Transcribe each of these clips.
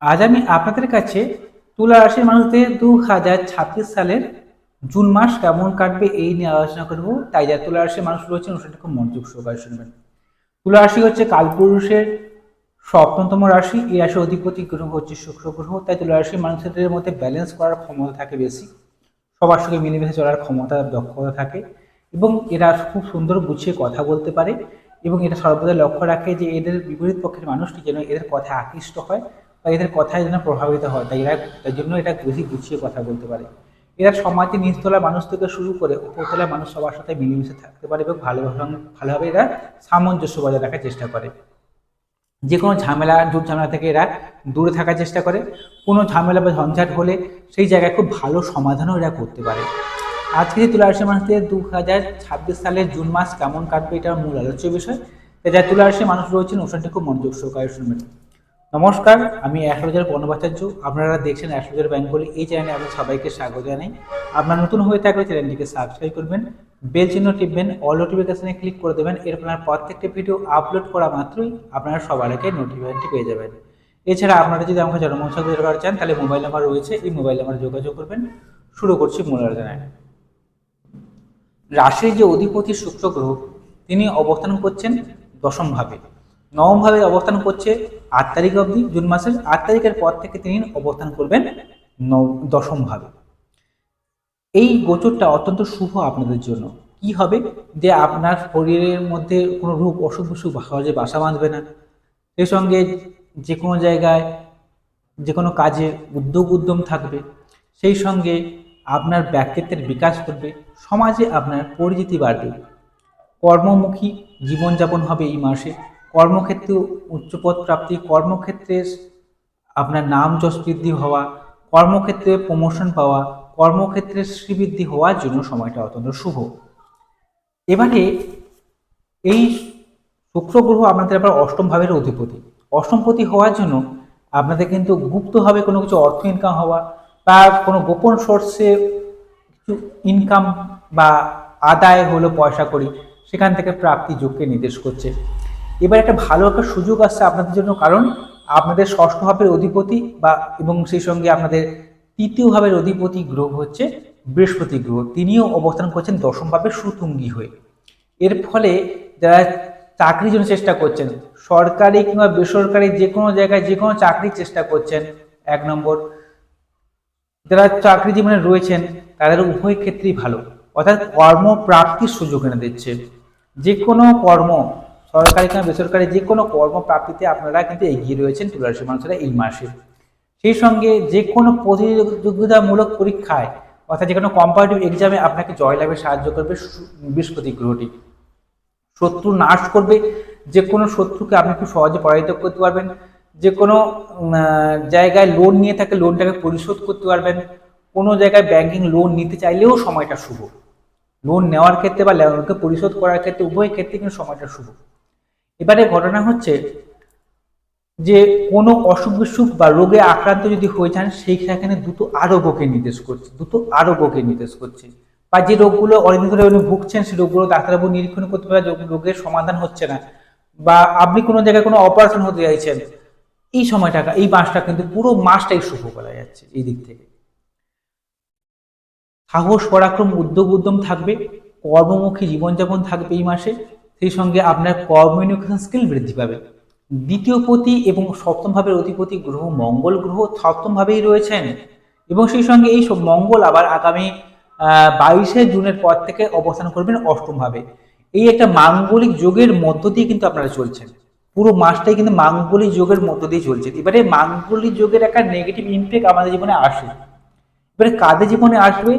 আজ আমি আপনাদের কাছে তুলা রাশির মানুষদের 2026 সালের জুন মাস কেমন কাটবে এই নিয়ে আলোচনা করব। তাই যারা তুলা রাশির মানুষ রয়েছেন অনুষ্ঠানটা খুব মনোযোগ সহকারে শুনবেন। তুলা রাশি হচ্ছে কালপুরুষের সপ্তমতম রাশি। এই রাশির অধিপতি গ্রহ হচ্ছে শুক্র গ্রহ। তাই তুলা রাশির মানুষদের মধ্যে ব্যালেন্স করার ক্ষমতা থাকে বেশি, সবার সঙ্গে মিলেমিশে চলার ক্ষমতা দক্ষতা থাকে এবং এরা খুব সুন্দর গুছিয়ে কথা বলতে পারে এবং এটা সর্বদা লক্ষ্য রাখে যে এদের বিপরীত পক্ষের মানুষটি যেন এদের কথায় আকৃষ্ট হয় বা এদের কথায় যেন প্রভাবিত হয়। তাই জন্য এটা বেশি গুছিয়ে কথা বলতে পারে। এরা সমাজে নিচতলা মানুষ থেকে শুরু করে উপরতলার মানুষ সবার সাথে মিলেমিশে থাকতে পারে এবং ভালোভাবে এরা সামঞ্জস্য বজায় রাখার চেষ্টা করে। যে কোনো ঝামেলা ঝামেলা থেকে এরা দূরে থাকার চেষ্টা করে। কোনো ঝামেলা বা ঝঞ্ঝাট হলে সেই জায়গায় খুব ভালো সমাধানও এরা করতে পারে। আজকে তুলা রাশির মানুষদের 2026 সালের জুন মাস কেমন কাটবে এটা মূল আলোচ্য বিষয়। তাই যারা তুলা রাশির মানুষ রয়েছেন অনুষ্ঠানটি খুব মনোযোগ সহকারে শুনবেন। নমস্কার, আমি অ্যাস্ট্রোলজার প্রণবাচার্য। আপনারা দেখছেন অ্যাস্ট্রোলজার বেঙ্গলি। এই চ্যানেলে আপনাদের সবাইকে স্বাগত জানাই। আপনারা নতুন হয়ে থাকলে চ্যানেলটিকে সাবস্ক্রাইব করবেন, বেল চিহ্ন টিপবেন, অল নোটিফিকেশনে ক্লিক করে দেবেন। এরপর আপনার প্রত্যেকটি ভিডিও আপলোড করা মাত্রই আপনারা সবার আগে নোটিফিকেশনটি পেয়ে যাবেন। এছাড়া আপনারা যদি আমাকে জন্মছক দরকার চান তাহলে মোবাইল নাম্বার রয়েছে, এই মোবাইল নাম্বারে যোগাযোগ করবেন। শুরু করছি মূল আলোচনায়। রাশির যে অধিপতি শুক্র গ্রহ তিনি অবস্থান করছেন দশম ভাবে, নবম ভাবে অবস্থান করছে 8 তারিখ অবধি। জুন মাসের 8 তারিখের পর থেকে তিনি অবস্থান করবেন দশম ভাবে। এই গোচরটা অত্যন্ত শুভ আপনাদের জন্য। কি হবে যে আপনার শরীরের মধ্যে কোনো রোগ অসুখ বিসুখ সহজে বাসা বাঁধবে না। সেই সঙ্গে যে কোনো জায়গায় যে কোনো কাজে উদ্যম থাকবে। সেই সঙ্গে আপনার ব্যক্তিত্বের বিকাশ করবে, সমাজে আপনার পরিচিতি বাড়বে, কর্মমুখী জীবনযাপন হবে এই মাসে। কর্মক্ষেত্রে উচ্চপদ প্রাপ্তি, কর্মক্ষেত্রে আপনার নাম যশ বৃদ্ধি হওয়া, কর্মক্ষেত্রে প্রমোশন পাওয়া, কর্মক্ষেত্রে শ্রীবৃদ্ধি হওয়ার জন্য সময়টা অত্যন্ত শুভ। এবারে এই শুক্র গ্রহ আপনাদের আবার অষ্টম ভাবের অধিপতি। অষ্টমপতি হওয়ার জন্য আপনাদের কিন্তু গুপ্তভাবে কোনো কিছু অর্থ ইনকাম হওয়া বা কোনো গোপন সোর্সে কিছু ইনকাম বা আদায় হলো পয়সা করি, সেখান থেকে প্রাপ্তি যোগকে নির্দেশ করছে। এবার একটা ভালো একটা সুযোগ আসছে আপনাদের জন্য, কারণ আপনাদের ষষ্ঠ ভাবের অধিপতি বা এবং সেই সঙ্গে আপনাদের তৃতীয় ভাবের অধিপতি গ্রহ হচ্ছে বৃহস্পতি গ্রহ, তিনিও অবস্থান করছেন দশম ভাবে সুতুঙ্গী হয়ে। এর ফলে যারা চাকরির জন্য চেষ্টা করছেন, সরকারি কিংবা বেসরকারি যে কোনো জায়গায় যে কোনো চাকরির চেষ্টা করছেন, এক নম্বর যারা চাকরি জীবনে রয়েছেন তাদের উভয় ক্ষেত্রেই ভালো, অর্থাৎ কর্মপ্রাপ্তির সুযোগ এনে দিচ্ছে। যে কোনো কর্ম, সরকারি কিংবা বেসরকারি যে কোনো কর্মপ্রাপ্তিতে আপনারা কিন্তু এগিয়ে রয়েছেন তুলা রাশির মানুষেরা এই মাসে। সেই সঙ্গে যে কোনো প্রতিযোগিতামূলক পরীক্ষায় অর্থাৎ যে কোনো কম্পারেটিভ এক্সামে আপনাকে জয়লাভে সাহায্য করবে বৃহস্পতি গ্রহটি। শত্রু নাশ করবে, যে কোনো শত্রুকে আপনি খুব সহজে পরাজিত করতে পারবেন। যে কোনো জায়গায় লোন নিয়ে থাকে লোনটাকে পরিশোধ করতে পারবেন। কোনো জায়গায় ব্যাংকিং লোন নিতে চাইলেও সময়টা শুভ। লোন নেওয়ার ক্ষেত্রে বা লোনকে পরিশোধ করার ক্ষেত্রে উভয় ক্ষেত্রে কিন্তু সময়টা শুভ। এবারে ঘটনা হচ্ছে যে কোনো অসুখ বিসুখ বা রোগে আক্রান্ত যদি হয়ে যান, সেইখানে দ্রুত আরোগ্যকে নির্দেশ করছে। বা যে রোগগুলো অনেকদিন ধরে উনি ভুগছেন, সেই রোগগুলো ডাক্তারবাবু নিরীক্ষণ করতে পারে, রোগের সমাধান হচ্ছে না, বা আপনি কোনো জায়গায় কোনো অপারেশন হতে চাইছেন, এই সময়টা এই মাসটা কিন্তু পুরো মাসটাই শুভ বলা যাচ্ছে। এই দিক থেকে সাহস পরাক্রম উদ্যম থাকবে, কর্মমুখী জীবনযাপন থাকবে এই মাসে। সেই সঙ্গে আপনার কমিউনিকেশন স্কিল বৃদ্ধি পাবে। দ্বিতীয় পতি এবং সপ্তম ভাবের অধিপতি গ্রহ মঙ্গল গ্রহ সপ্তম ভাবেই রয়েছেন এবং সেই সঙ্গে এই সব মঙ্গল আবার আগামী 22শে জুনের পর থেকে অবস্থান করবেন অষ্টম ভাবে। এই একটা মাঙ্গলিক যোগের মধ্য দিয়ে কিন্তু আপনারা চলছেন, পুরো মাসটাই কিন্তু মাঙ্গলিক যোগের মধ্য দিয়ে চলছে। এবারে মাঙ্গলিক যোগের একটা নেগেটিভ ইম্প্যাক্ট আমাদের জীবনে আসে। এবারে কাদের জীবনে আসবে?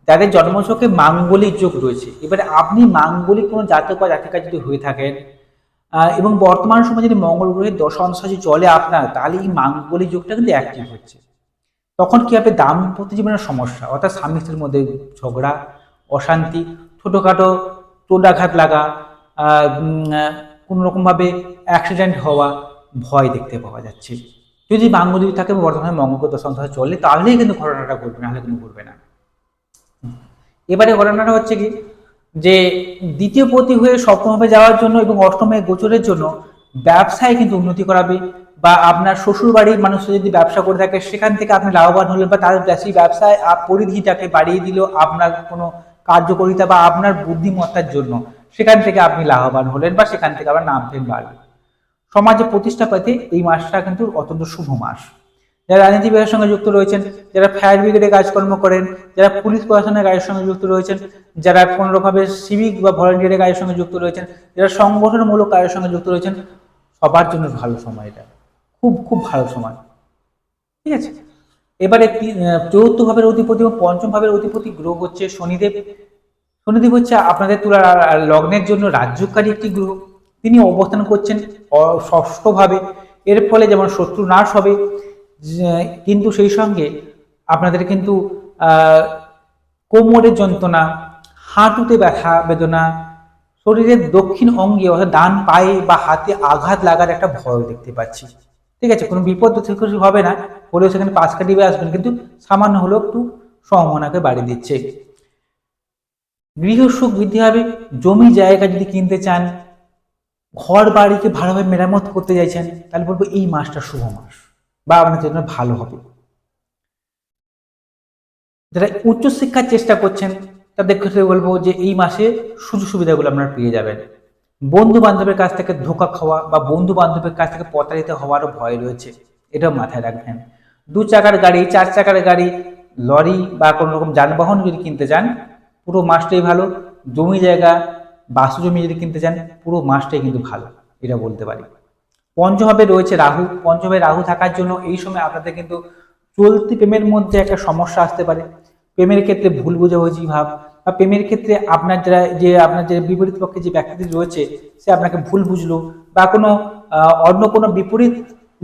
যাদের জন্মছকে মাঙ্গলিক যোগ রয়েছে। এবারে আপনি মাঙ্গলিক কোনো জাতক বা জাতিকা যদি হয়ে থাকেন এবং বর্তমান সময়ে যদি মঙ্গল গ্রহের দশা অনুসারে চলে আপনার, তাহলে এই মাঙ্গলিক যোগটা কিন্তু অ্যাক্টিভ হচ্ছে। তখন কি হবে? দাম্পত্য জীবনের সমস্যা, অর্থাৎ স্বামী স্ত্রীর মধ্যে ঝগড়া, অশান্তি, ছোটোখাটো চোটাঘাত লাগা, কোনো রকমভাবে অ্যাক্সিডেন্ট হওয়া ভয় দেখতে পাওয়া যাচ্ছে। যদি মাঙ্গলিক থাকে বর্তমানে মঙ্গল দশা অনুসারে চলে, তাহলেই কিন্তু ঘটনাটা ঘটবে, নাহলে কিন্তু ঘটবে না। এবারে ঘটনাটা হচ্ছে কি যে দ্বিতীয় পতি হয়ে সপ্তমে যাওয়ার জন্য এবং অষ্টমে গোচরের জন্য ব্যবসায় কিন্তু উন্নতি করাবে, বা আপনার শ্বশুর বাড়ির মানুষ যদি ব্যবসা করে থাকে সেখান থেকে আপনি লাভবান হলেন, বা তাদের সেই ব্যবসায় পরিধিটাকে বাড়িয়ে দিল আপনার কোনো কার্যকারিতা বা আপনার বুদ্ধিমত্তার জন্য, সেখান থেকে আপনি লাভবান হলেন বা সেখান থেকে আবার নাম ফেম বাড়বে। সমাজে প্রতিষ্ঠা পেতে এই মাসটা কিন্তু অত্যন্ত শুভ মাস। যারা রাজনীতি বিভাগের সঙ্গে যুক্ত রয়েছেন, যারা ফায়ার ব্রিগেডে কাজকর্ম করেন, যারা পুলিশ প্রশাসনের কাজের সঙ্গে যুক্ত রয়েছেন, যারা কোনোরকমভাবে সিভিক বা ভলান্টিয়ারের কাজের সঙ্গে যুক্ত রয়েছেন, যারা সংগঠনমূলক কাজের সঙ্গে যুক্ত রয়েছেন, সবার জন্য ভালো সময় এটা, খুব খুব ভালো সময়। ঠিক আছে, এবারে চতুর্থ ভাবের অধিপতি এবং পঞ্চম ভাবের অধিপতি গ্রহ হচ্ছে শনিদেব। শনিদেব হচ্ছে আপনাদের তুলা লগ্নের জন্য রাজ্যকারী একটি গ্রহ। তিনি অবস্থান করছেন ষষ্ঠ ভাবে। এর ফলে যেমন শত্রু নাশ হবে, কিন্তু সেই সঙ্গে আপনাদের কিন্তু কোমরের যন্ত্রণা, হাঁটুতে ব্যথা বেদনা, শরীরের দক্ষিণ অঙ্গে অর্থাৎ ডান পায়ে বা হাতে আঘাত লাগার একটা ভয় দেখতে পাচ্ছি। ঠিক আছে, কোনো বিপদ কিছু হবে না, হলেও সেখানে পাশ কাটিয়ে আসবেন, কিন্তু সামান্য হলেও একটু সম্ভাবনাকে বাড়িয়ে দিচ্ছে। গৃহ সুখ বৃদ্ধি হবে। জমি জায়গা যদি কিনতে চান, ঘর বাড়িকে ভালোভাবে মেরামত করতে চাইছেন, তাহলে বলবো এই মাসটা শুভ মাস বা আপনাদের জন্য ভালো হবে। যারা উচ্চশিক্ষার চেষ্টা করছেন তাদের ক্ষেত্রে বলবো যে এই মাসে সুযোগ সুবিধাগুলো আপনারা পেয়ে যাবেন। বন্ধু বান্ধবের কাছ থেকে ধোঁকা খাওয়া বা বন্ধু বান্ধবের কাছ থেকে প্রতারিত হওয়ারও ভয় রয়েছে, এটাও মাথায় রাখবেন। 2 চাকার গাড়ি, 4 চাকার গাড়ি, লরি বা কোনো রকম যানবাহন যদি কিনতে চান, পুরো মাসটাই ভালো। জমি জায়গা, বাস্তু জমি যদি কিনতে চান, পুরো মাসটাই কিন্তু ভালো, এটা বলতে পারি। পঞ্চমভাবে রয়েছে রাহু। পঞ্চমে রাহু থাকার জন্য এই সময় আপনাদের কিন্তু চলতি প্রেমের মধ্যে একটা সমস্যা আসতে পারে। প্রেমের ক্ষেত্রে ভুল বোঝাবুঝি ভাব, বা প্রেমের ক্ষেত্রে আপনার আপনার যে বিপরীত পক্ষে যে ব্যক্তিটি রয়েছে সে আপনাকে ভুল বুঝলো, বা কোনো অন্য কোনো বিপরীত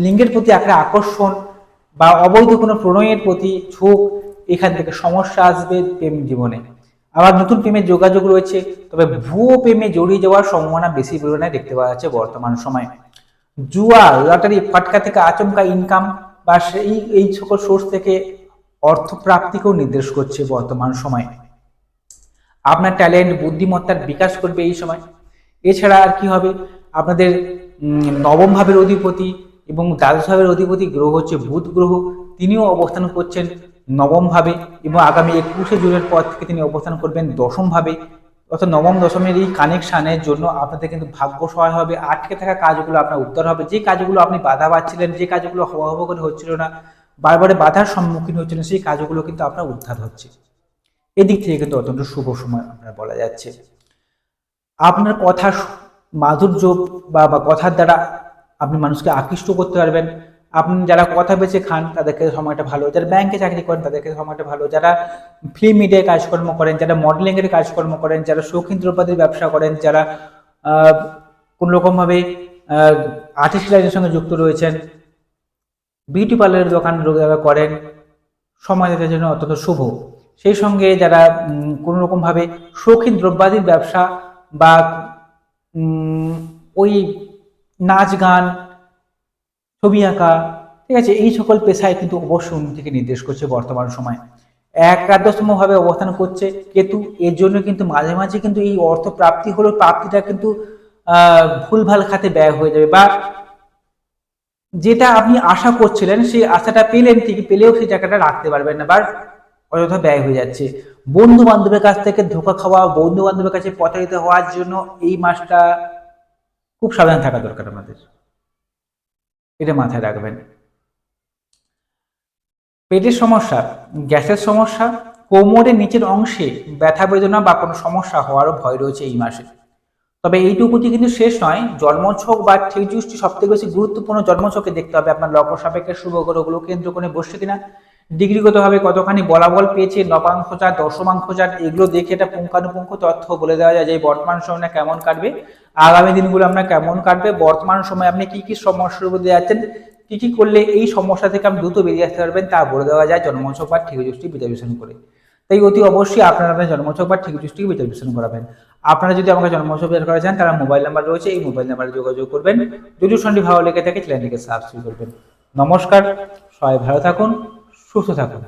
লিঙ্গের প্রতি একটা আকর্ষণ বা অবৈধ কোনো প্রণয়ের প্রতি ঝোঁক, এখান থেকে সমস্যা আসবে প্রেম জীবনে। আবার নতুন প্রেমের যোগাযোগ রয়েছে, তবে ভুয়ো প্রেমে জড়িয়ে যাওয়ার সম্ভাবনা বেশি পরিমাণে দেখতে পাওয়া যাচ্ছে বর্তমান সময়ে। জুয়া, লটারি, ফাটকা থেকে আচমকা ইনকাম বা এই সকল সোর্স থেকে অর্থ প্রাপ্তিকেও নির্দেশ করছে বর্তমান সময়ে। আপনার ট্যালেন্ট, বুদ্ধিমত্তার বিকাশ করবে এই সময়। এছাড়া আর কি হবে, আপনাদের নবম ভাবের অধিপতি এবং দ্বাদশ ভাবের অধিপতি গ্রহ হচ্ছে বুধ গ্রহ। তিনিও অবস্থান করছেন নবম ভাবে, এবং আগামী 21শে জুনের পর থেকে তিনি অবস্থান করবেন দশম ভাবে। অর্থাৎ নবম দশমের এই কানেকশানের জন্য আপনাদের কিন্তু ভাগ্য সহায় হবে। আটকে থাকা কাজগুলো আপনার উদ্ধার হবে। যে কাজগুলো আপনি বাধা পাচ্ছিলেন, যে কাজগুলো হওয়া করে হচ্ছিল না, বারবারে বাধার সম্মুখীন হচ্ছিলেন, সেই কাজগুলো কিন্তু আপনার উদ্ধার হচ্ছে। এদিক থেকে কিন্তু অত্যন্ত শুভ সময় আপনার বলা যাচ্ছে। আপনার কথার মাধুর্য বা কথার দ্বারা আপনি মানুষকে আকৃষ্ট করতে পারবেন। আপনি যারা কথা বেছে খান তাদেরকে সময়টা ভালো, যারা ব্যাংকে চাকরি করেন তাদেরকে সময়টা ভালো, যারা ফিল্ম মিডিয়ায় কাজকর্ম করেন, যারা মডেলিংয়ের কাজকর্ম করেন, যারা শৌখিন দ্রব্যাদির ব্যবসা করেন, যারা কোনো রকমভাবে আর্টিস্ট লাইনের সঙ্গে যুক্ত রয়েছেন, বিউটি পার্লারের দোকান করেন, সময় তাদের জন্য অত্যন্ত শুভ। সেই সঙ্গে যারা কোনো রকমভাবে শৌখিন দ্রব্যাদির ব্যবসা বা ওই নাচ গান, ছবি আঁকা, ঠিক আছে, এই সকল পেশায় কিন্তু অবশ্যই উন্নতিকে নির্দেশ করছে বর্তমান সময়। একাদশতম ভাবে অবস্থান করছে কেতু। এর জন্য কিন্তু মাঝে মাঝে কিন্তু এই অর্থ প্রাপ্তি হলো, প্রাপ্তিটা কিন্তু ভুলভাল খাতে ব্যয় হয়ে যাবে, বা যেটা আপনি আশা করছিলেন সেই আশাটা পেলেন ঠিকই, পেলেও সেই টাকাটা রাখতে পারবেন না, বা অযথা ব্যয় হয়ে যাচ্ছে। বন্ধু বান্ধবের কাছ থেকে ধোঁকা খাওয়া, বন্ধু বান্ধবের কাছে প্রতারিত হওয়ার জন্য এই মাসটা খুব সাবধান থাকা দরকার আমাদের, এটা মাথায় রাখবেন। পেটের সমস্যা, গ্যাসের সমস্যা, কোমরের নিচের অংশে ব্যথা বেদনা বা কোনো সমস্যা হওয়ারও ভয় রয়েছে এই মাসে। তবে এইটুকুটি কিন্তু শেষ নয়, জন্মছক বা ঠিক দৃষ্টি সব থেকে বেশি গুরুত্বপূর্ণ। জন্মছকে দেখতে হবে আপনার লগ্ন সাপেক্ষে শুভ গ্রহগুলো কেন্দ্র করে বসছে কিনা, ডিগ্রিগতভাবে কতখানি বলাবল পেয়েছে, নবাংশচার, দশমাংশচার, এগুলো দেখে এটা পুঙ্খানুপুঙ্খ তথ্য বলে দেওয়া যায় যে বর্তমান সময়টা কেমন কাটবে, আগামী দিনগুলো আপনার কেমন কাটবে, বর্তমান সময়ে আপনি কি কি সমস্যার মধ্যে যাচ্ছেন, কি কি করলে এই সমস্যা থেকে আপনি দ্রুত বেরিয়ে আসতে পারবেন, তা বলে দেওয়া যায় জন্মছক বা ঠিক দৃষ্টি বিচার বিশ্লেষণ করে। তাই অতি অবশ্যই আপনারা আপনার জন্মছক বা ঠিক দৃষ্টিকে বিচার বিশ্লেষণ করাবেন। আপনারা যদি আমাকে জন্মছক বের করা চান, তারা মোবাইল নাম্বার রয়েছে, এই মোবাইল নাম্বারে যোগাযোগ করবেন। যদি সন্ধ্যে ভালো লেগে থাকে চ্যানেলটিকে সাবস্ক্রাইব করবেন। নমস্কার, সবাই ভালো থাকুন, সুস্থ থাকুন।